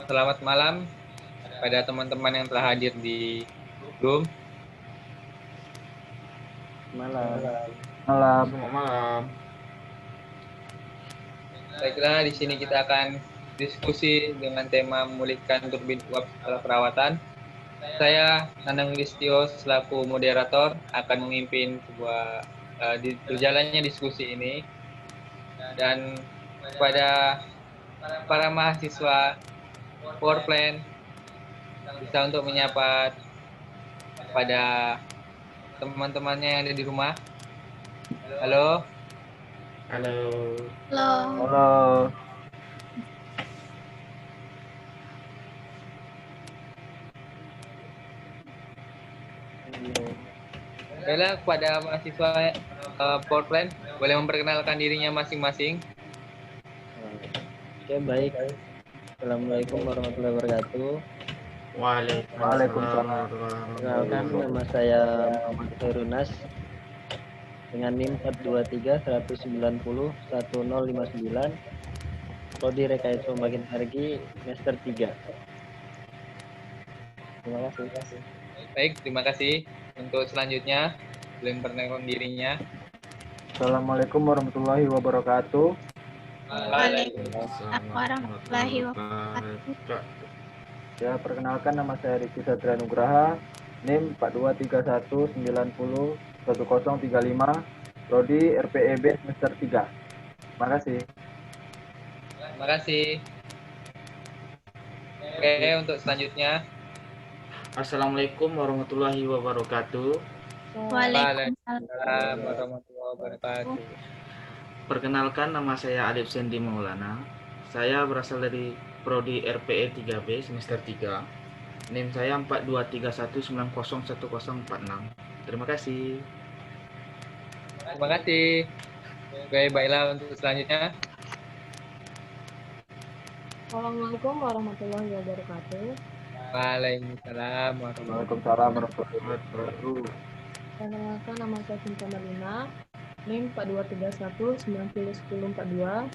Selamat malam pada teman-teman yang telah hadir di Zoom. Malam. Malam. Selamat malam. Baiklah, di sini kita akan diskusi dengan tema memulihkan turbin uap setelah perawatan. Saya, Nanang Listio, selaku moderator, akan memimpin berjalannya diskusi ini. Dan kepada para mahasiswa Power Plan, bisa untuk menyapa pada teman-temannya yang ada di rumah. Halo. Halo. Halo. Baiklah, kepada mahasiswa Power Plan, boleh memperkenalkan dirinya masing-masing. Oke, baik. Assalamualaikum warahmatullahi wabarakatuh. Waalaikumsalam warahmatullahi Perkenalkan, wabarakatuh. nama saya Muhammad Khairunas dengan NIM 423-190-1059, Prodi Rekayasa Pembangkit Energi semester 3. Terima kasih. Baik, terima kasih. Untuk selanjutnya, boleh memperkenalkan dirinya. Assalamualaikum warahmatullahi wabarakatuh. Waalaikumsalam warahmatullahi wabarakatuh. Ya, perkenalkan nama saya Rizky Satria Nugraha, NIM 42319011035, Prodi RPEB semester 3. Terima kasih. Terima kasih. Oke, untuk selanjutnya. Assalamualaikum warahmatullahi wabarakatuh. Waalaikumsalam warahmatullahi wabarakatuh. Perkenalkan, nama saya Alif Sendi Maulana. Saya berasal dari Prodi RPE 3B semester 3. NIM saya 42319011046. Terima kasih. Terima kasih. Oke, baiklah untuk selanjutnya. Assalamualaikum warahmatullahi wabarakatuh. Waalaikumsalam Waalaikumsalam warahmatullahi wabarakatuh. Perkenalkan, nama saya Cinta Marlina, NIM 42319011042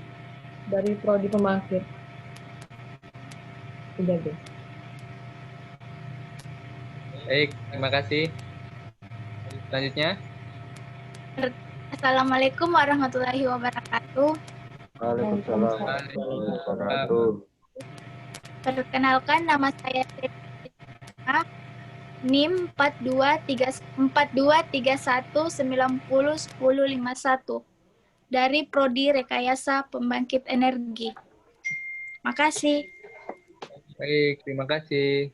dari Prodi Pembangkit 3B. Baik, terima kasih. Selanjutnya. Assalamualaikum warahmatullahi wabarakatuh. Waalaikumsalam warahmatullahi wabarakatuh. Perkenalkan, nama saya NIM 42319011051 dari Prodi Rekayasa Pembangkit Energi. Makasih. Baik, terima kasih.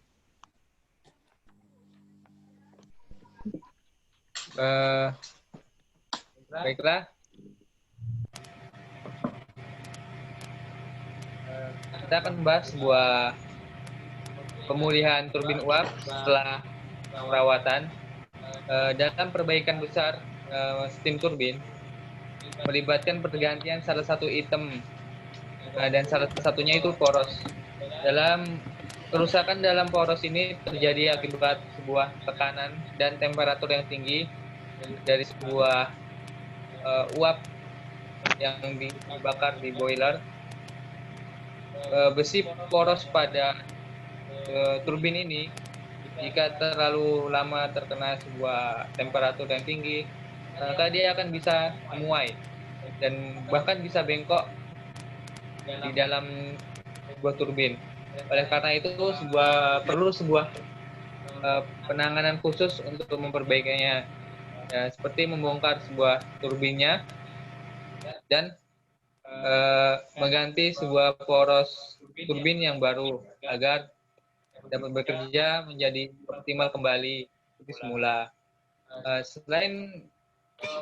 Baiklah. Kita akan membahas sebuah pemulihan turbin uap setelah perawatan. Dalam perbaikan besar steam turbin melibatkan pergantian salah satu item dan salah satunya itu poros. Dalam kerusakan dalam poros ini terjadi akibat sebuah tekanan dan temperatur yang tinggi dari sebuah uap yang dibakar di boiler. Besi poros pada turbin ini jika terlalu lama terkena sebuah temperatur yang tinggi, maka dia akan bisa memuai dan bahkan bisa bengkok di dalam sebuah turbin. Oleh karena itu perlu sebuah penanganan khusus untuk memperbaikinya, seperti membongkar sebuah turbinnya dan mengganti sebuah poros turbin yang baru agar dapat bekerja menjadi optimal kembali seperti semula. Selain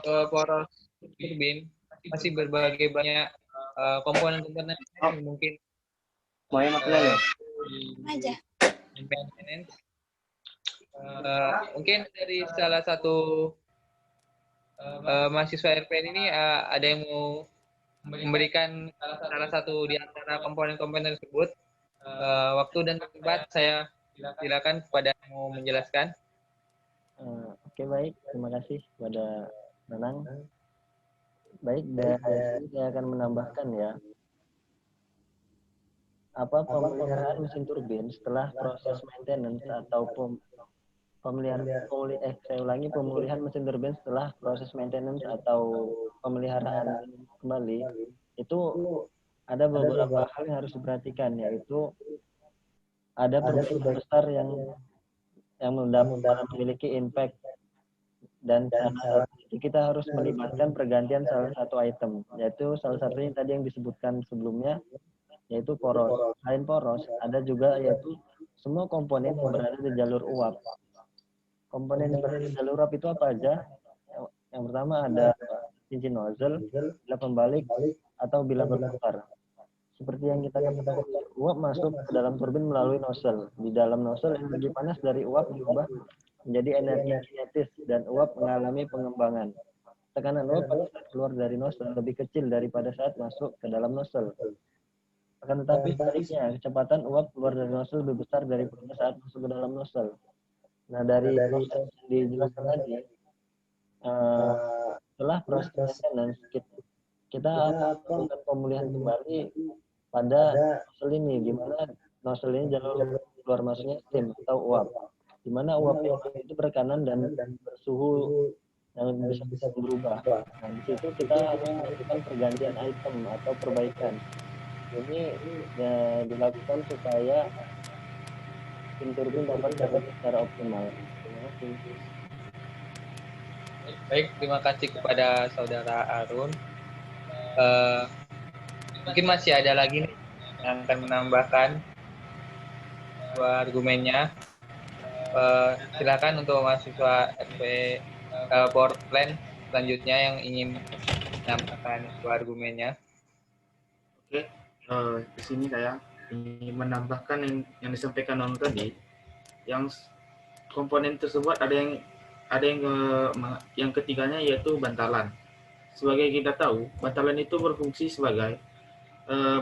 poros turbin, masih berbagai banyak komponen-komponen yang mungkin maintenance. Mungkin dari salah satu mahasiswa RPN ini ada yang mau memberikan salah satu di antara komponen-komponen tersebut. Waktu dan tempat saya silakan kepada yang mau menjelaskan. Oke, baik. Terima kasih kepada Nanang. Baik, dan saya akan menambahkan ya. pemeliharaan mesin turbin setelah proses maintenance atau pemulihan mesin turbin setelah proses maintenance atau pemeliharaan kembali, itu ada beberapa hal yang harus diperhatikan, yaitu ada perbedaan besar yang memiliki impact, dan kita harus melibatkan pergantian salah satu item, yaitu salah satunya tadi yang disebutkan sebelumnya, yaitu poros. Selain poros, ada juga yaitu semua komponen yang berada di jalur uap. Komponen yang berada di jalur uap itu apa aja? Yang pertama ada cincin nozzle, bila pembalik, atau bila berputar. Seperti yang kita ketahui, uap masuk ke dalam turbin melalui nozzle. Di dalam nozzle, energi panas dari uap diubah menjadi energi kinetis dan uap mengalami pengembangan. Tekanan uap pada saat keluar dari nozzle lebih kecil daripada saat masuk ke dalam nozzle. Akan tetapi sebaliknya, kecepatan uap keluar dari nozzle lebih besar daripada saat masuk ke dalam nozzle. Nah, dari proses yang dijelaskan tadi, setelah proses maintenance, kita akan melakukan pemulihan kembali pada nozzle ini, di mana nozzle ini jalur keluar masuknya steam atau uap, di mana uap itu berkanan dan bersuhu yang bisa berubah. Nah, di situ kita harus melakukan pergantian item atau perbaikan. Ini dilakukan supaya mesin turbin dapat bekerja secara optimal. Terima kasih. Baik, terima kasih kepada Saudara Arun. Mungkin masih ada lagi nih yang akan menambahkan dua argumennya. Silakan untuk mahasiswa SP Power Plan selanjutnya yang ingin menambahkan dua argumennya. Oke, di sini saya ingin menambahkan yang disampaikan Nonu tadi. Yang komponen tersebut ada yang ketiganya yaitu bantalan. Sebagai kita tahu, bantalan itu berfungsi sebagai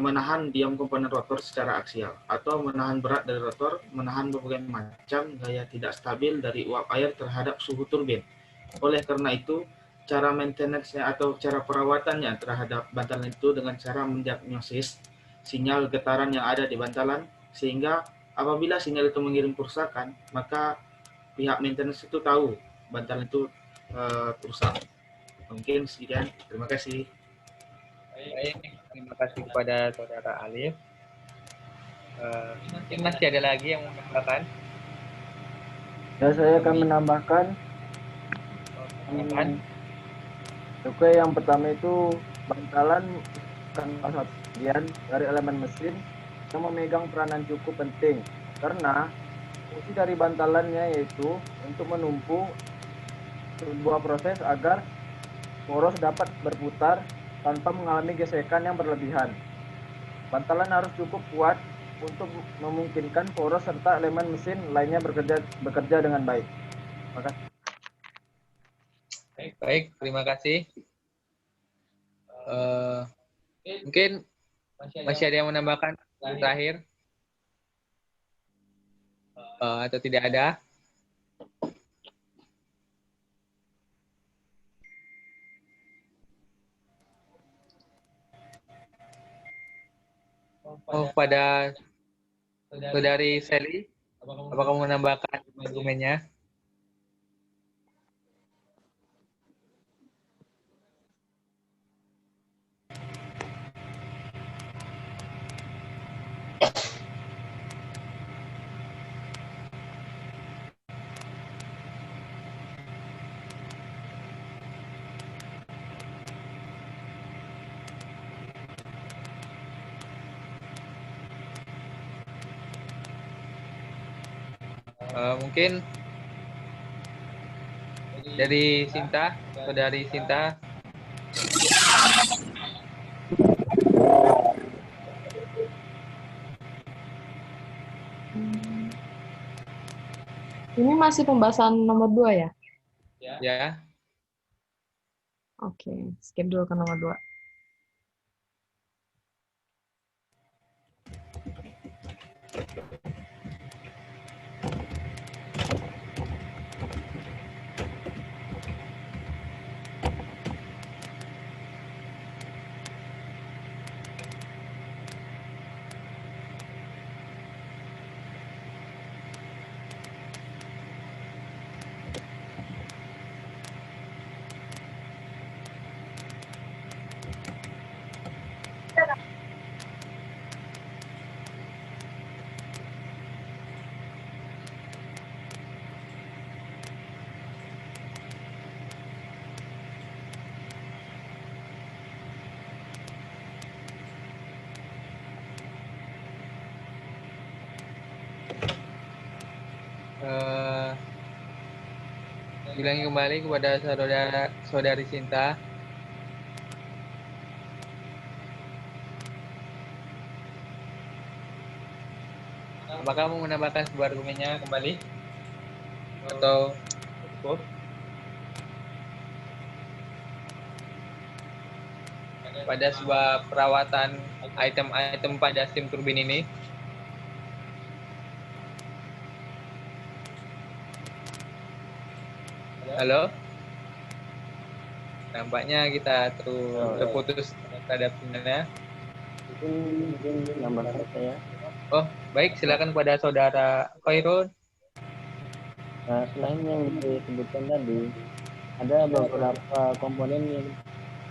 menahan diam komponen rotor secara aksial atau menahan berat dari rotor, menahan berbagai macam gaya tidak stabil dari uap air terhadap suhu turbin. Oleh karena itu, cara maintenance-nya atau cara perawatannya terhadap bantalan itu dengan cara mendiagnosis sinyal getaran yang ada di bantalan, sehingga apabila sinyal itu mengirim kerusakan, maka pihak maintenance itu tahu bantalan itu rusak. Mungkin sekian, terima kasih. Baik, terima kasih kepada Saudara Alif. Mungkin masih ada lagi yang mau menambahkan? Ya, saya akan menambahkan. Oke, yang pertama itu bantalan kan salah satu bagian dari elemen mesin yang memegang peranan cukup penting, karena fungsi dari bantalannya yaitu untuk menumpu sebuah proses agar poros dapat berputar tanpa mengalami gesekan yang berlebihan. Bantalan harus cukup kuat untuk memungkinkan poros serta elemen mesin lainnya bekerja dengan baik. Terima kasih. Baik, terima kasih. Mungkin masih ada yang menambahkan terakhir? Atau tidak ada? Pada Saudari Sally, apakah kamu menambahkan argumennya? Mungkin dari Sinta, Saudari Sinta. Ini masih pembahasan nomor 2 ya? Ya. Oke, skip dulu ke nomor 2. eh, bilangi kembali kepada saudari Sinta. Apakah kamu menambahkan sebuah argumennya kembali? Atau cukup? Pada sebuah perawatan item-item pada steam turbin ini. Halo? Nampaknya kita terputus terhadap sinyalnya. Mungkin nambahkan saya. Oh, baik. Silakan kepada saudara Khairul. Nah, selain yang disebutkan tadi, ada beberapa komponen yang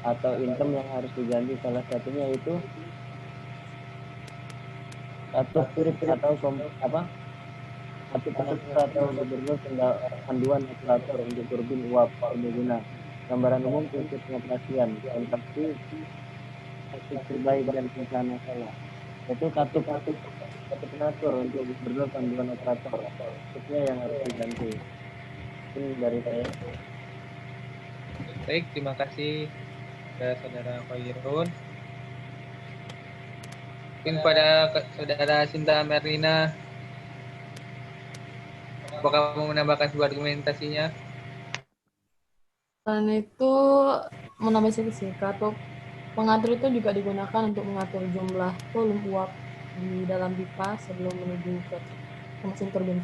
atau item yang harus diganti. Salah satunya itu katup atau satu pengatur atau gubernur panduan operator untuk turbin uap serbaguna. Gambaran umum prinsip pengoperasian, kontraksi, aktif terbaik dan rencana saya. Itu katup pengatur untuk gubernur panduan operator. Itu yang harus diganti. Ini dari saya. Baik, terima kasih kepada saudara Khairul. Mungkin pada saudara Sinta Merlina, apakah kamu menambahkan sebuah argumentasinya? Selain itu, menambah sedikit, katup pengatur itu juga digunakan untuk mengatur jumlah volume uap di dalam pipa sebelum menuju ke mesin turbin.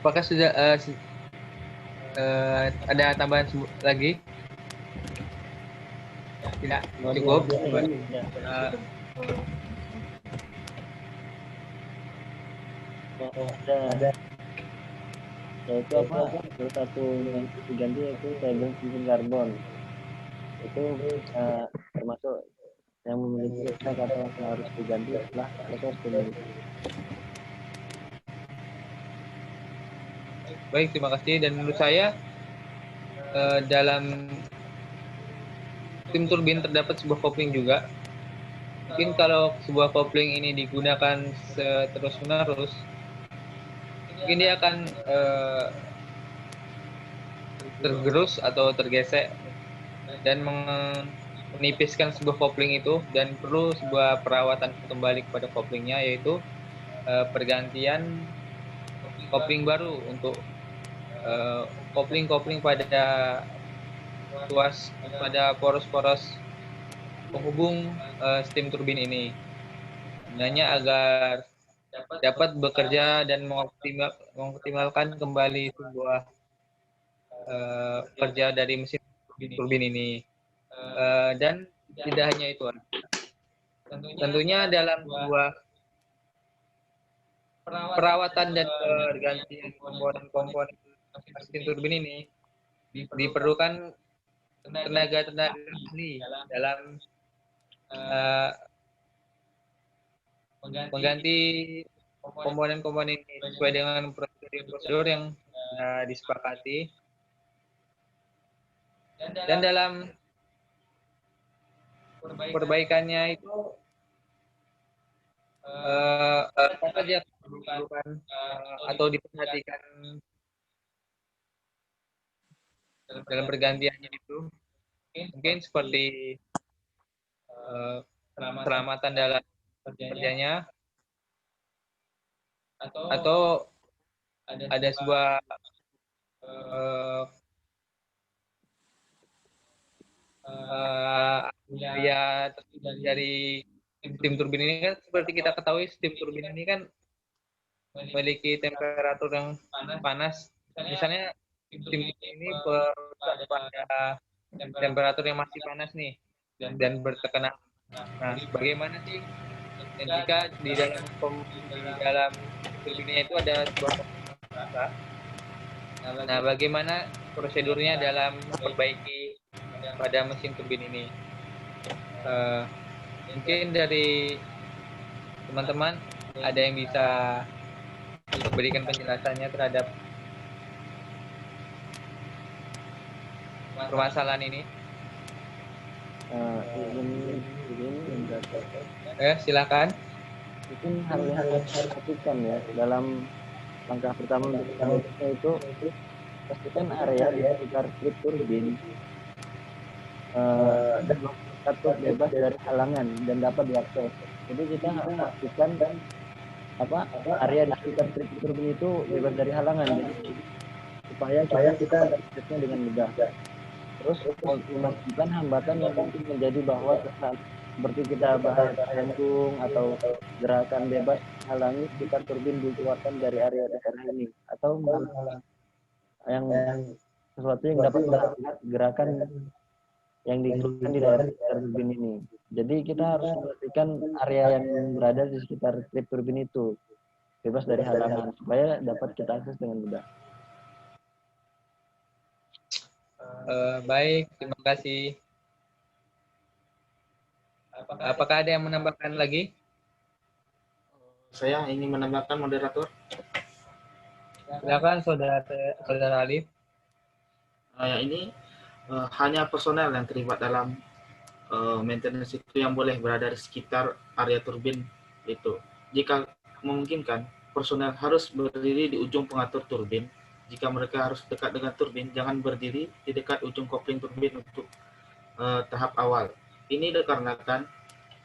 Apakah sudah ada tambahan lagi? Tidak, cukup. Ada yaitu salah satu yang diganti yaitu segel cincin karbon. Itu termasuk yang memiliki efek atau yang harus diganti setelah proses turbin. Baik, terima kasih. Dan menurut saya dalam steam turbin terdapat sebuah kopling juga. Mungkin kalau sebuah kopling ini digunakan terus-menerus, mungkin dia akan tergerus atau tergesek dan menipiskan sebuah kopling itu, dan perlu sebuah perawatan kembali kepada koplingnya, yaitu pergantian kopling baru untuk kopling-kopling pada poros-poros penghubung steam turbin ini, gunanya agar dapat bekerja dan mengoptimalkan kembali sebuah kerja dari mesin turbin ini. Dan tidak hanya itu, tentunya dalam sebuah perawatan dan pergantian komponen mesin turbin ini diperlukan tenaga ahli dalam mengganti komponen-komponen ini sesuai dengan prosedur yang disepakati. Dan dalam perbaikannya itu apa saja diperlukan atau diperhatikan dalam pergantiannya itu, mungkin seperti keselamatan dalam kerjanya, atau ada sebuah ya dari steam turbin ini kan, seperti kita ketahui steam turbin ini kan memiliki temperatur yang panas. Misalnya steam turbin ini pada temperatur yang masih panas nih dan bertekanan Nah, bagaimana sih jika di dalam turbinnya itu ada sebuah kompresor? Nah, bagaimana prosedurnya dalam memperbaiki pada mesin turbin ini? Mungkin dari teman-teman ada yang bisa berikan penjelasannya terhadap permasalahan ini? Izin Silakan. mungkin hal yang harus diperhatikan ya dalam langkah pertama untuk memperbaikinya itu pastikan area di sekitar strip turbin tetap bebas dari halangan dan dapat diakses. Jadi kita pastikan area di sekitar strip turbin itu bebas dari halangan, jadi supaya kita aksesnya dengan mudah. Terus memastikan hambatan yang mungkin menjadi bahwa seperti kita bahas jantung atau gerakan bebas halangi sekitar turbin dikeluarkan dari area daerah ini, atau yang sesuatu yang dapat menghambat gerakan yang dikeluarkan di daerah sekitar turbin ini. Jadi kita harus memastikan area yang berada di sekitar strip turbin itu bebas dari halangan supaya dapat kita akses dengan mudah. Baik, terima kasih. Apakah ada yang menambahkan lagi? Saya ingin menambahkan, moderator. Silakan saudara Alif. Ini hanya personel yang terlibat dalam maintenance itu yang boleh berada di sekitar area turbin itu. Jika memungkinkan, personel harus berdiri di ujung pengatur turbin. Jika mereka harus dekat dengan turbin, jangan berdiri di dekat ujung kopling turbin untuk tahap awal. Ini dikarenakan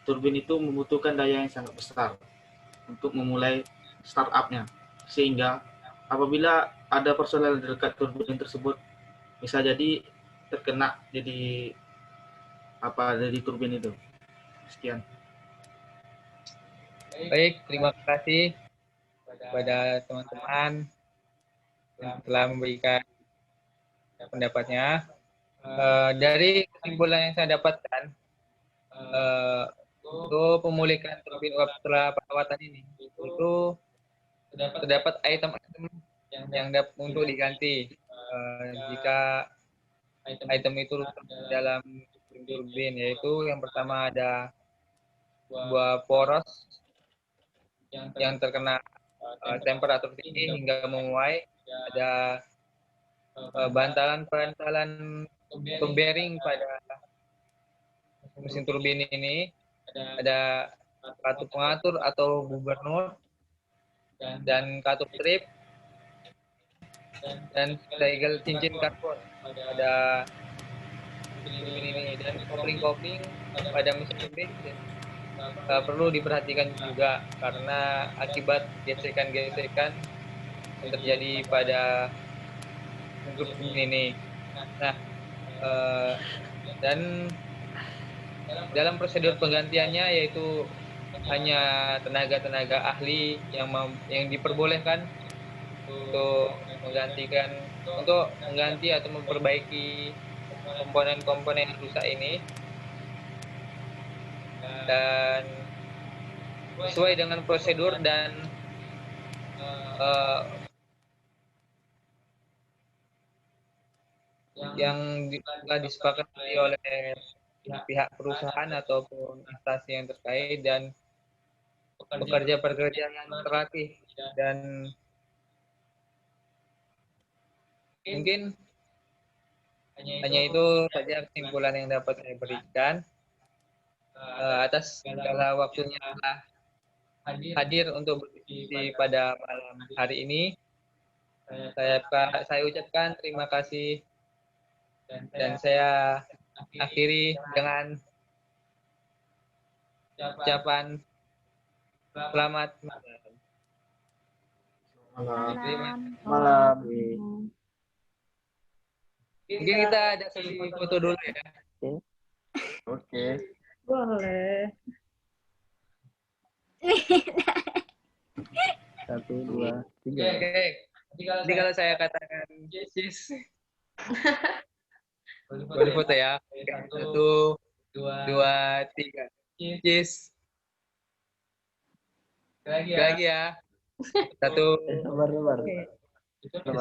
turbin itu membutuhkan daya yang sangat besar untuk memulai startup-nya, sehingga apabila ada personel di dekat turbin tersebut, bisa jadi terkena dari turbin itu. Sekian. Baik, terima kasih kepada teman-teman yang telah memberikan pendapatnya. Dari kesimpulan yang saya dapatkan, untuk memulihkan turbin uap setelah perawatan ini, itu terdapat item-item yang dapat untuk diganti jika item itu rusak dalam turbin, yaitu yang pertama ada sebuah poros yang terkena temperatur tinggi hingga menguai, ada bantalan bearing pada mesin turbin ini, ada katup pengatur atau gubernur, dan katup strip, dan segel cincin karbon pada turbin ini, dan kopling-kopling pada mesin turbin perlu diperhatikan juga karena akibat gesekan-gesekan yang terjadi pada turbin ini. Nah, dan dalam prosedur penggantiannya yaitu hanya tenaga-tenaga ahli yang diperbolehkan untuk mengganti atau memperbaiki komponen-komponen yang rusak ini, dan sesuai dengan prosedur dan yang telah disepakati oleh pihak perusahaan ataupun instansi yang terkait, dan pekerja-pekerja yang terlatih. Dan mungkin hanya itu saja kesimpulan yang dapat saya berikan. Atas segala waktunya telah hadir untuk berdiskusi pada malam hari ini, saya ucapkan terima kasih, dan saya akhiri dengan ucapan selamat malam. Malam. Mungkin kita ada sesi foto dulu ya. Oke. Boleh. 1, 2, 3. Oke. Jadi kalau saya katakan cheese, boleh foto ya. 1, 2, 3. Cheese. Lagi ya. 1, Sabar.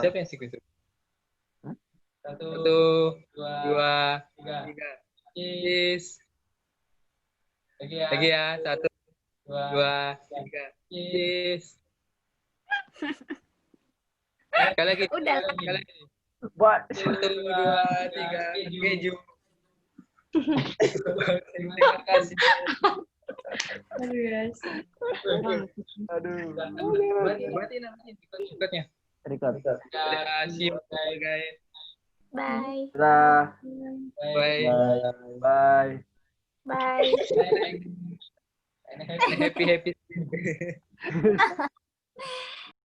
siapa yang sikut? Hah? 1, 2, 3. Cheese. Lagi ya. 1, 2, 3. Cheese. Sekali lagi. Udah. Sekali lagi. Buat 1, 2, 3. Keju. Terima kasih. Aduh, guys. aduh. Berarti namanya sikutnya. Record. Udah siap guys. Bye. Dah. Bye. Bye. Bye. Happy.